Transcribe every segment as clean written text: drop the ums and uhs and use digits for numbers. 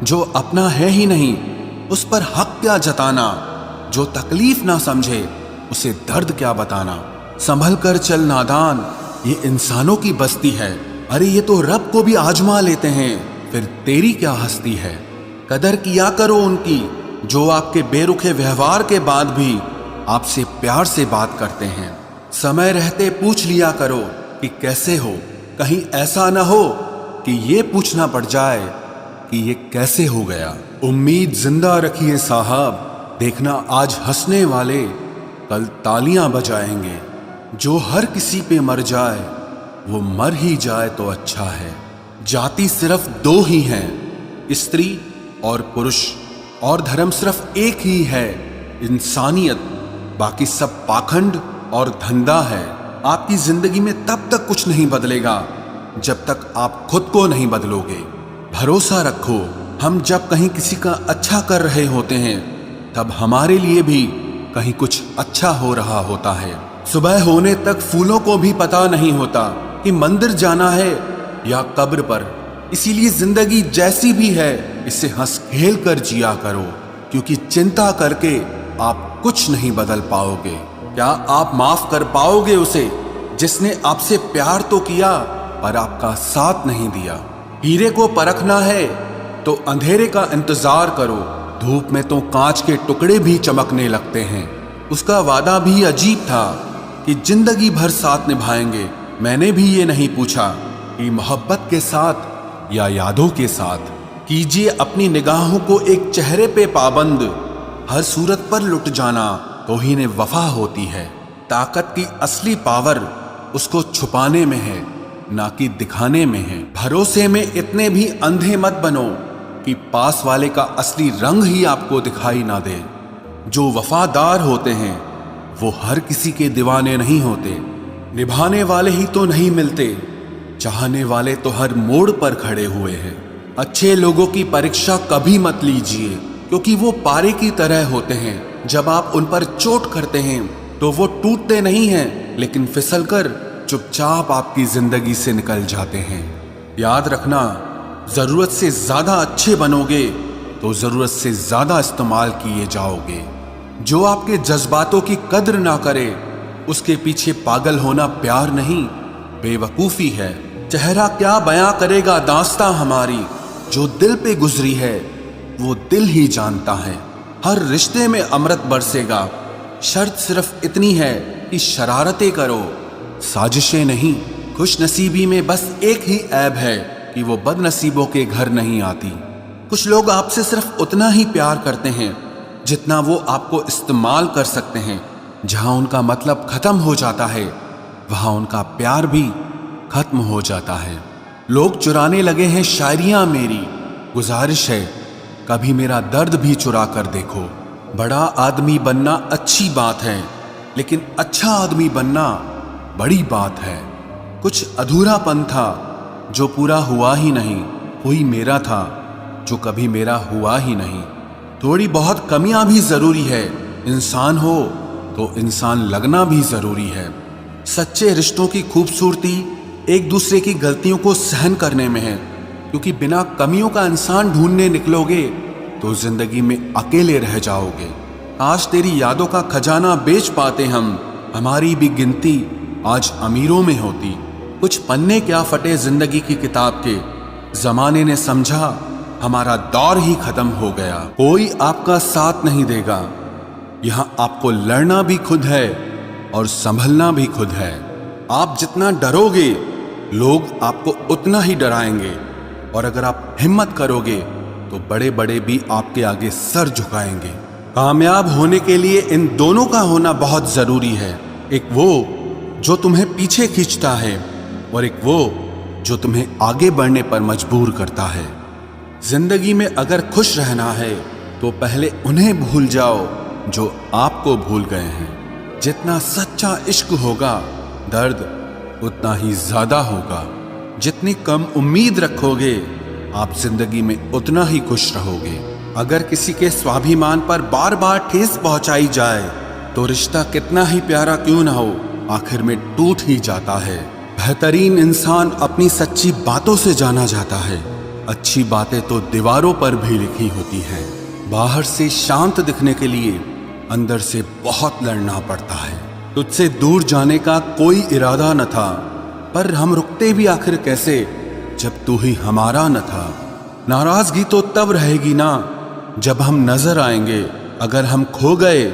जो अपना है ही नहीं उस पर हक क्या जताना, जो तकलीफ ना समझे उसे दर्द क्या बताना। संभल कर चल नादान, ये इंसानों की बस्ती है। अरे ये तो रब को भी आजमा लेते हैं, फिर तेरी क्या हस्ती है। कदर किया करो उनकी जो आपके बेरुखे व्यवहार के बाद भी आपसे प्यार से बात करते हैं। समय रहते पूछ लिया करो कि कैसे हो, कहीं ऐसा ना हो कि ये पूछना पड़ जाए कि ये कैसे हो गया। उम्मीद जिंदा रखिए साहब, देखना आज हंसने वाले कल तालियां बजाएंगे। जो हर किसी पे मर जाए वो मर ही जाए तो अच्छा है। जाति सिर्फ दो ही हैं, स्त्री और पुरुष, और धर्म सिर्फ एक ही है, इंसानियत। बाकी सब पाखंड और धंधा है। आपकी जिंदगी में तब तक कुछ नहीं बदलेगा जब तक आप खुद को नहीं बदलोगे। भरोसा रखो, हम जब कहीं किसी का अच्छा कर रहे होते हैं तब हमारे लिए भी कहीं कुछ अच्छा हो रहा होता है। सुबह होने तक फूलों को भी पता नहीं होता कि मंदिर जाना है या कब्र पर। इसीलिए जिंदगी जैसी भी है इसे हंस खेल कर जिया करो, क्योंकि चिंता करके आप कुछ नहीं बदल पाओगे। क्या आप माफ कर पाओगे उसे जिसने आपसे प्यार तो किया पर आपका साथ नहीं दिया। हीरे को परखना है तो अंधेरे का इंतजार करो, धूप में तो कांच के टुकड़े भी चमकने लगते हैं। उसका वादा भी अजीब था कि जिंदगी भर साथ निभाएंगे। मैंने भी ये नहीं पूछा कि मोहब्बत के साथ या यादों के साथ। कीजिए अपनी निगाहों को एक चेहरे पे पाबंद, हर सूरत पर लुट जाना तो ही ने वफा होती है। ताकत की असली पावर उसको छुपाने में है, ना कि दिखाने में है। भरोसे में इतने भी अंधे मत बनो कि पास वाले का असली रंग ही आपको दिखाई ना दे। जो वफादार होते हैं वो हर किसी के दीवाने नहीं होते। निभाने वाले ही तो नहीं मिलते, चाहने वाले तो हर मोड़ पर खड़े हुए हैं। अच्छे लोगों की परीक्षा कभी मत लीजिए, क्योंकि वो पारे की तरह होते हैं। जब आप उन पर चोट करते हैं तो वो टूटते नहीं हैं, लेकिन फिसलकर चुपचाप आपकी जिंदगी से निकल जाते हैं। याद रखना, जरूरत से ज्यादा अच्छे बनोगे तो जरूरत से ज्यादा इस्तेमाल किए जाओगे। जो आपके जज्बातों की कद्र ना करे उसके पीछे पागल होना प्यार नहीं, बेवकूफी है। चेहरा क्या बयां करेगा दास्तां हमारी, जो दिल पे गुजरी है वो दिल ही जानता है। हर रिश्ते में अमृत बरसेगा, शर्त सिर्फ इतनी है कि शरारतें करो, साजिशें नहीं। खुश नसीबी में बस एक ही ऐब है कि वो बदनसीबों के घर नहीं आती। कुछ लोग आपसे सिर्फ उतना ही प्यार करते हैं जितना वो आपको इस्तेमाल कर सकते हैं। जहां उनका मतलब खत्म हो जाता है वहां उनका प्यार भी खत्म हो जाता है। लोग चुराने लगे हैं शायरियां मेरी, गुजारिश है कभी मेरा दर्द भी चुरा कर देखो। बड़ा आदमी बनना अच्छी बात है, लेकिन अच्छा आदमी बनना बड़ी बात है। कुछ अधूरापन था जो पूरा हुआ ही नहीं, कोई मेरा था जो कभी मेरा हुआ ही नहीं। थोड़ी बहुत कमियां भी जरूरी है, इंसान हो तो इंसान लगना भी जरूरी है। सच्चे रिश्तों की खूबसूरती एक दूसरे की गलतियों को सहन करने में है, क्योंकि बिना कमियों का इंसान ढूंढने निकलोगे तो जिंदगी में अकेले रह जाओगे। आज तेरी यादों का खजाना बेच पाते हम, हमारी भी गिनती आज अमीरों में होती। कुछ पन्ने क्या फटे जिंदगी की किताब के, जमाने ने समझा हमारा दौर ही खत्म हो गया। कोई आपका साथ नहीं देगा, यहाँ आपको लड़ना भी खुद है और संभलना भी खुद है। आप जितना डरोगे लोग आपको उतना ही डराएंगे, और अगर आप हिम्मत करोगे तो बड़े बड़े भी आपके आगे सर झुकाएंगे। कामयाब होने के लिए इन दोनों का होना बहुत जरूरी है, एक वो जो तुम्हें पीछे खींचता है और एक वो जो तुम्हें आगे बढ़ने पर मजबूर करता है। जिंदगी में अगर खुश रहना है तो पहले उन्हें भूल जाओ जो आपको भूल गए हैं। जितना सच्चा इश्क होगा दर्द उतना ही ज्यादा होगा। जितनी कम उम्मीद रखोगे आप जिंदगी में उतना ही खुश रहोगे। अगर किसी के स्वाभिमान पर बार बार ठेस पहुंचाई जाए तो रिश्ता कितना ही प्यारा क्यों ना हो आखिर में टूट ही जाता है। बेहतरीन इंसान अपनी सच्ची बातों से जाना जाता है, अच्छी बातें तो दीवारों पर भी लिखी होती हैं। बाहर से शांत दिखने के लिए अंदर से बहुत लड़ना पड़ता है। तुझसे दूर जाने का कोई इरादा न था, पर हम रुकते भी आखिर कैसे जब तू ही हमारा न था। नाराजगी तो तब रहेगी ना जब हम नजर आएंगे, अगर हम खो गए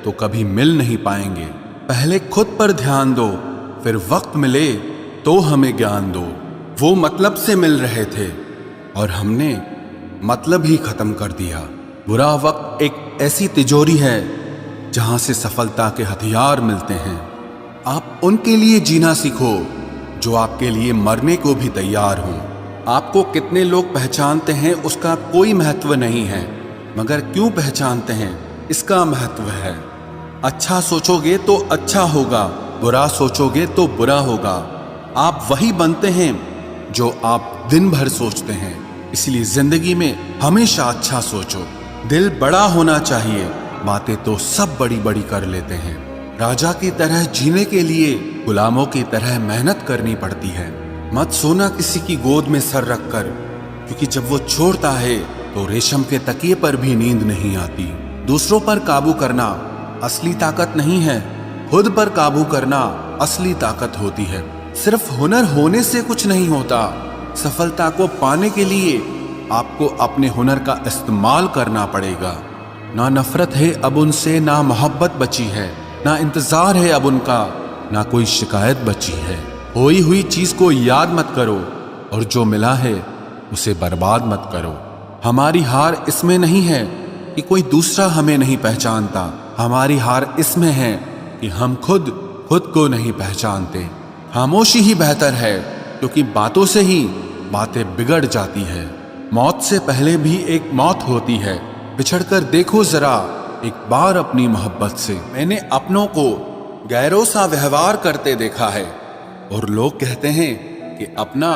तो कभी मिल नहीं पाएंगे। पहले खुद पर ध्यान दो, फिर वक्त मिले तो हमें ज्ञान दो। वो मतलब से मिल रहे थे और हमने मतलब ही खत्म कर दिया। बुरा वक्त एक ऐसी तिजोरी है जहां से सफलता के हथियार मिलते हैं। आप उनके लिए जीना सीखो जो आपके लिए मरने को भी तैयार हों। आपको कितने लोग पहचानते हैं उसका कोई महत्व नहीं है, मगर क्यों पहचानते हैं इसका महत्व है। अच्छा सोचोगे तो अच्छा होगा, बुरा सोचोगे तो बुरा होगा। आप वही बनते हैं जो आप दिन भर सोचते हैं। इसलिए जिंदगी में हमेशा अच्छा सोचो। दिल बड़ा होना चाहिए, बातें तो सब बड़ी बड़ी कर लेते हैं। राजा की तरह जीने के लिए गुलामों की तरह मेहनत करनी पड़ती है। मत सोना किसी की गोद में सर रखकर, क्योंकि जब वो छोड़ता है तो रेशम के तकिए पर भी नींद नहीं आती। दूसरों पर काबू करना असली ताकत नहीं है, खुद पर काबू करना असली ताकत होती है। सिर्फ हुनर होने से कुछ नहीं होता। सफलता को पाने के लिए आपको अपने हुनर का इस्तेमाल करना पड़ेगा। ना नफरत है अब उनसे, ना मोहब्बत बची है, ना इंतजार है अब उनका, ना कोई शिकायत बची है। खोई हुई चीज को याद मत करो और जो मिला है उसे बर्बाद मत करो। हमारी हार इसमें नहीं है कि कोई दूसरा हमें नहीं पहचानता, हमारी हार इसमें है कि हम खुद को नहीं पहचानते। खामोशी ही बेहतर है, क्योंकि बातों से ही बातें बिगड़ जाती है। मौत से पहले भी एक मौत होती है। बिछड़कर देखो जरा एक बार अपनी मोहब्बत से। मैंने अपनों को गैरों सा व्यवहार करते देखा है और लोग कहते हैं कि अपना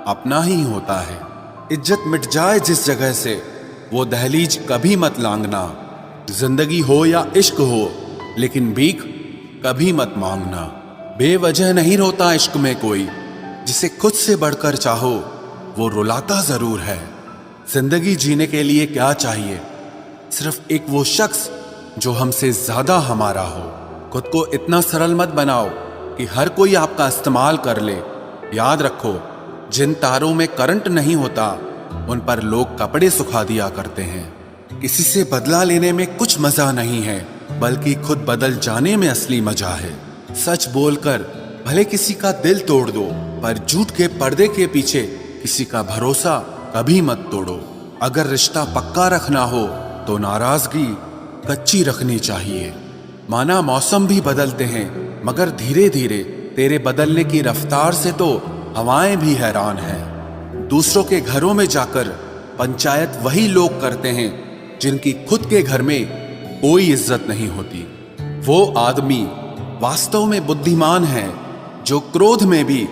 अपना ही होता है। इज्जत मिट जाए जिस जगह से, वो दहलीज कभी मत लांघना। जिंदगी हो या इश्क हो, लेकिन भीख कभी मत मांगना। बेवजह नहीं रोता इश्क में कोई, जिसे खुद से बढ़कर चाहो वो रुलाता जरूर है। जिंदगी जीने के लिए क्या चाहिए? सिर्फ एक वो शख्स जो हमसे ज्यादा हमारा हो। खुद को इतना सरल मत बनाओ कि हर कोई आपका इस्तेमाल कर ले। याद रखो, जिन तारों में करंट नहीं होता उन पर लोग कपड़े सुखा दिया करते हैं। किसी से बदला लेने में कुछ मजा नहीं है, बल्कि खुद बदल जाने में असली मजा है। सच बोलकर भले किसी का दिल तोड़ दो, पर झूठ के पर्दे के पीछे किसी का भरोसा कभी मत तोड़ो। अगर रिश्ता पक्का रखना हो तो नाराजगी कच्ची रखनी चाहिए। माना मौसम भी बदलते हैं, मगर धीरे धीरे तेरे बदलने की रफ्तार से तो हवाएं भी हैरान हैं। दूसरों के घरों में जाकर पंचायत वही लोग करते हैं जिनकी खुद के घर में कोई इज्जत नहीं होती। वो आदमी वास्तव में बुद्धिमान है जो क्रोध में भी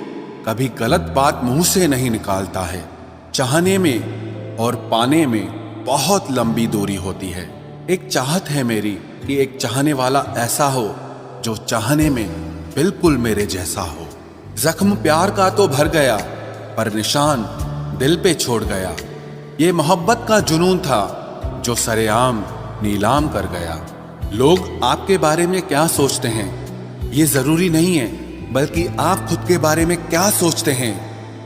कभी गलत बात मुंह से नहीं निकालता है। चाहने में और पाने में बहुत लंबी दूरी होती है। एक चाहत है मेरी कि एक चाहने वाला ऐसा हो जो चाहने में बिल्कुल मेरे जैसा हो। जख्म प्यार का तो भर गया, पर निशान दिल पे छोड़ गया। ये मोहब्बत का जुनून था जो सरेआम नीलाम कर गया। लोग आपके बारे में क्या सोचते हैं ये जरूरी नहीं है, बल्कि आप खुद के बारे में क्या सोचते हैं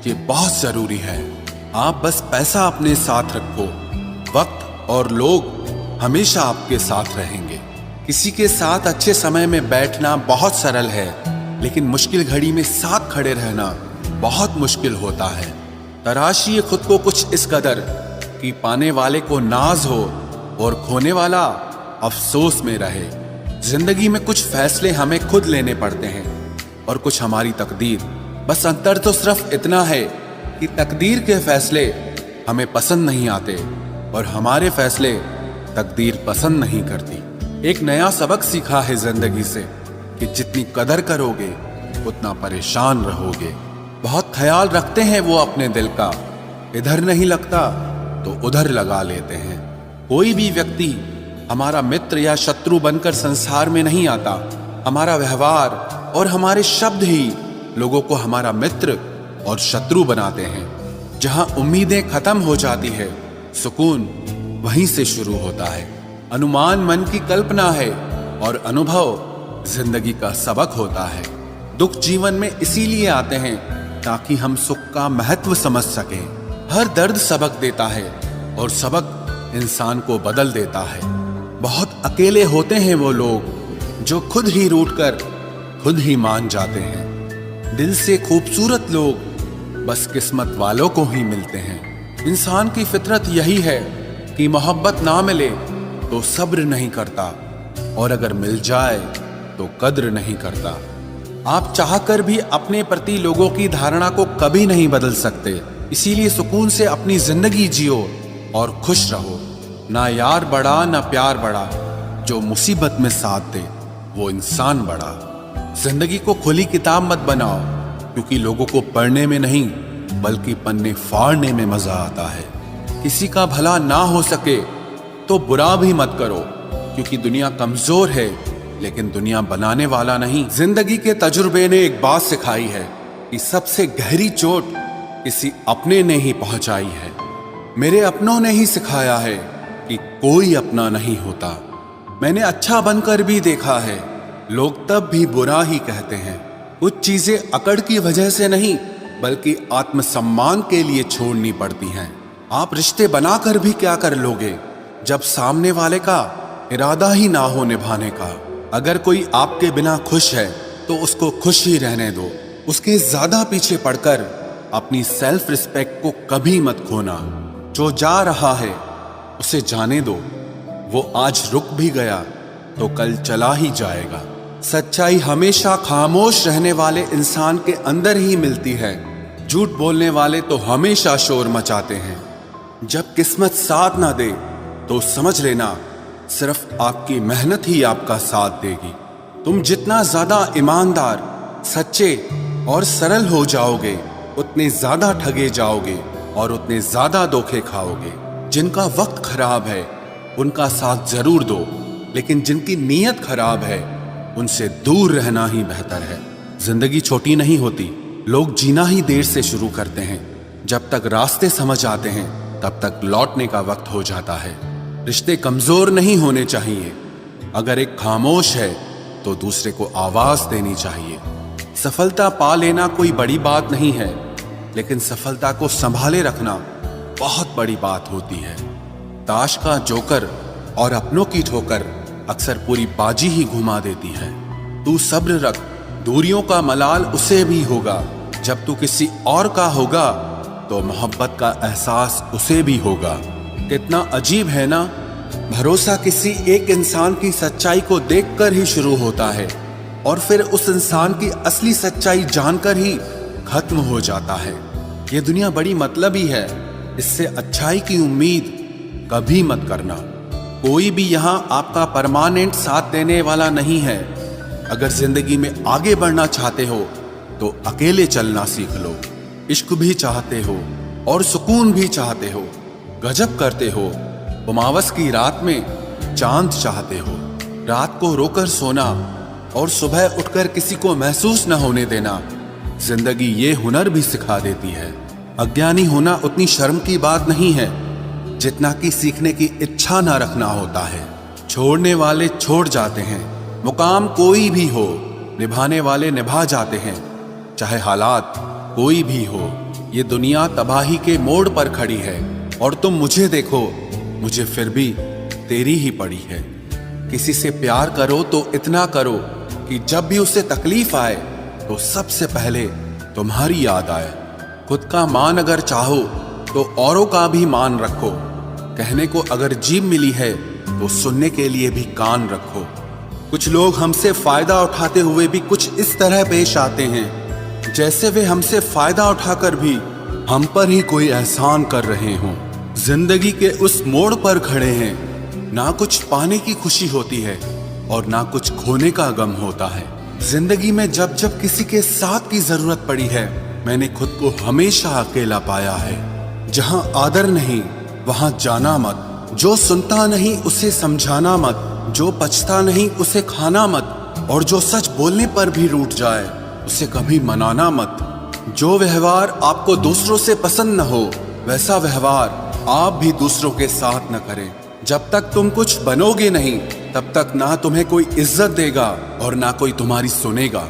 ये बहुत जरूरी है। आप बस पैसा अपने साथ रखो, वक्त और लोग हमेशा आपके साथ रहेंगे। किसी के साथ अच्छे समय में बैठना बहुत सरल है, लेकिन मुश्किल घड़ी में साथ खड़े रहना बहुत मुश्किल होता है। तराशिए खुद को कुछ इस कदर कि पाने वाले को नाज हो और खोने वाला अफसोस में रहे। जिंदगी में कुछ फैसले हमें खुद लेने पड़ते हैं और कुछ हमारी तकदीर। बस अंतर तो सिर्फ इतना है कि तकदीर के फैसले हमें पसंद नहीं आते और हमारे फैसले तकदीर पसंद नहीं करती। एक नया सबक सीखा है जिंदगी से कि जितनी कदर करोगे उतना परेशान रहोगे। बहुत ख्याल रखते हैं वो अपने दिल का, इधर नहीं लगता तो उधर लगा लेते हैं। कोई भी व्यक्ति हमारा मित्र या शत्रु बनकर संसार में नहीं आता। हमारा व्यवहार और हमारे शब्द ही लोगों को हमारा मित्र और शत्रु बनाते हैं। जहां उम्मीदें खत्म हो जाती है, सुकून वहीं से शुरू होता है। अनुमान मन की कल्पना है और अनुभव जिंदगी का सबक होता है। दुख जीवन में इसीलिए आते हैं ताकि हम सुख का महत्व समझ सकें। हर दर्द सबक देता है और सबक इंसान को बदल देता है। बहुत अकेले होते हैं वो लोग जो खुद ही रूठकर खुद ही मान जाते हैं। दिल से खूबसूरत लोग बस किस्मत वालों को ही मिलते हैं। इंसान की फितरत यही है कि मोहब्बत ना मिले तो सब्र नहीं करता, और अगर मिल जाए तो कद्र नहीं करता। आप चाहकर भी अपने प्रति लोगों की धारणा को कभी नहीं बदल सकते। इसीलिए सुकून से अपनी जिंदगी जियो और खुश रहो। ना यार बड़ा ना प्यार बड़ा, जो मुसीबत में साथ दे वो इंसान बड़ा। जिंदगी को खुली किताब मत बनाओ, क्योंकि लोगों को पढ़ने में नहीं बल्कि पन्ने फाड़ने में मजा आता है। किसी का भला ना हो सके तो बुरा भी मत करो, क्योंकि दुनिया कमजोर है लेकिन दुनिया बनाने वाला नहीं। जिंदगी के तजुर्बे ने एक बात सिखाई है कि सबसे गहरी चोट किसी अपने ने ही पहुंचाई है। मेरे अपनों ने ही सिखाया है कि कोई अपना नहीं होता। मैंने अच्छा बनकर भी देखा है, लोग तब भी बुरा ही कहते हैं। कुछ चीजें अकड़ की वजह से नहीं बल्कि आत्मसम्मान के लिए छोड़नी पड़ती हैं। आप रिश्ते बनाकर भी क्या कर लोगे जब सामने वाले का इरादा ही ना हो निभाने का। अगर कोई आपके बिना खुश है तो उसको खुश ही रहने दो। उसके ज्यादा पीछे पड़कर अपनी सेल्फ रिस्पेक्ट को कभी मत खोना। जो जा रहा है उसे जाने दो, वो आज रुक भी गया तो कल चला ही जाएगा। सच्चाई हमेशा खामोश रहने वाले इंसान के अंदर ही मिलती है। झूठ बोलने वाले तो हमेशा शोर मचाते हैं। जब किस्मत साथ ना दे तो समझ लेना सिर्फ आपकी मेहनत ही आपका साथ देगी। तुम जितना ज्यादा ईमानदार, सच्चे और सरल हो जाओगे उतने ज्यादा ठगे जाओगे और उतने ज्यादा धोखे खाओगे। जिनका वक्त खराब है उनका साथ जरूर दो, लेकिन जिनकी नीयत खराब है उनसे दूर रहना ही बेहतर है। जिंदगी छोटी नहीं होती, लोग जीना ही देर से शुरू करते हैं। जब तक रास्ते समझ आते हैं तब तक लौटने का वक्त हो जाता है। रिश्ते कमजोर नहीं होने चाहिए। अगर एक खामोश है तो दूसरे को आवाज देनी चाहिए। सफलता पा लेना कोई बड़ी बात नहीं है, लेकिन सफलता को संभाले रखना बहुत बड़ी बात होती है। ताश का जोकर और अपनों की ठोकर अक्सर पूरी बाजी ही घुमा देती है। तू सब्र रख, दूरियों का मलाल उसे भी होगा। जब तू किसी और का होगा तो मोहब्बत का एहसास उसे भी होगा। कितना अजीब है ना, भरोसा किसी एक इंसान की सच्चाई को देखकर ही शुरू होता है और फिर उस इंसान की असली सच्चाई जानकर ही खत्म हो जाता है। ये दुनिया बड़ी मतलबी है, इससे अच्छाई की उम्मीद कभी मत करना। कोई भी यहाँ आपका परमानेंट साथ देने वाला नहीं है। अगर जिंदगी में आगे बढ़ना चाहते हो तो अकेले चलना सीख लो। इश्क भी चाहते हो और सुकून भी चाहते हो, गजब करते हो। उमावस की रात में चांद चाहते हो। रात को रोकर सोना और सुबह उठकर किसी को महसूस न होने देना, जिंदगी ये हुनर भी सिखा देती है। अज्ञानी होना उतनी शर्म की बात नहीं है जितना कि सीखने की इच्छा न रखना होता है। छोड़ने वाले छोड़ जाते हैं, मुकाम कोई भी हो, निभाने वाले निभा जाते हैं, चाहे हालात कोई भी हो। ये दुनिया तबाही के मोड़ पर खड़ी है और तुम मुझे देखो, मुझे फिर भी तेरी ही पड़ी है। किसी से प्यार करो तो इतना करो कि जब भी उसे तकलीफ आए तो सबसे पहले तुम्हारी याद आए। खुद का मान अगर चाहो तो औरों का भी मान रखो। कहने को अगर जीभ मिली है तो सुनने के लिए भी कान रखो। कुछ लोग हमसे फायदा उठाते हुए भी कुछ इस तरह पेश आते हैं जैसे वे हमसे फायदा उठाकर भी हम पर ही कोई एहसान कर रहे हों। जिंदगी के उस मोड़ पर खड़े हैं, ना कुछ पाने की खुशी होती है और ना कुछ खोने का गम होता है। जिंदगी में जब जब किसी के साथ की जरूरत पड़ी है, मैंने खुद को हमेशा अकेला पाया है। जहां आदर नहीं वहां जाना मत, जो सुनता नहीं उसे समझाना मत, जो पछता नहीं उसे खाना मत, और जो सच बोलने पर भी रूठ जाए उसे कभी मनाना मत। जो व्यवहार आपको दूसरों से पसंद न हो वैसा व्यवहार आप भी दूसरों के साथ न करें। जब तक तुम कुछ बनोगे नहीं तब तक ना तुम्हें कोई इज्जत देगा और ना कोई तुम्हारी सुनेगा।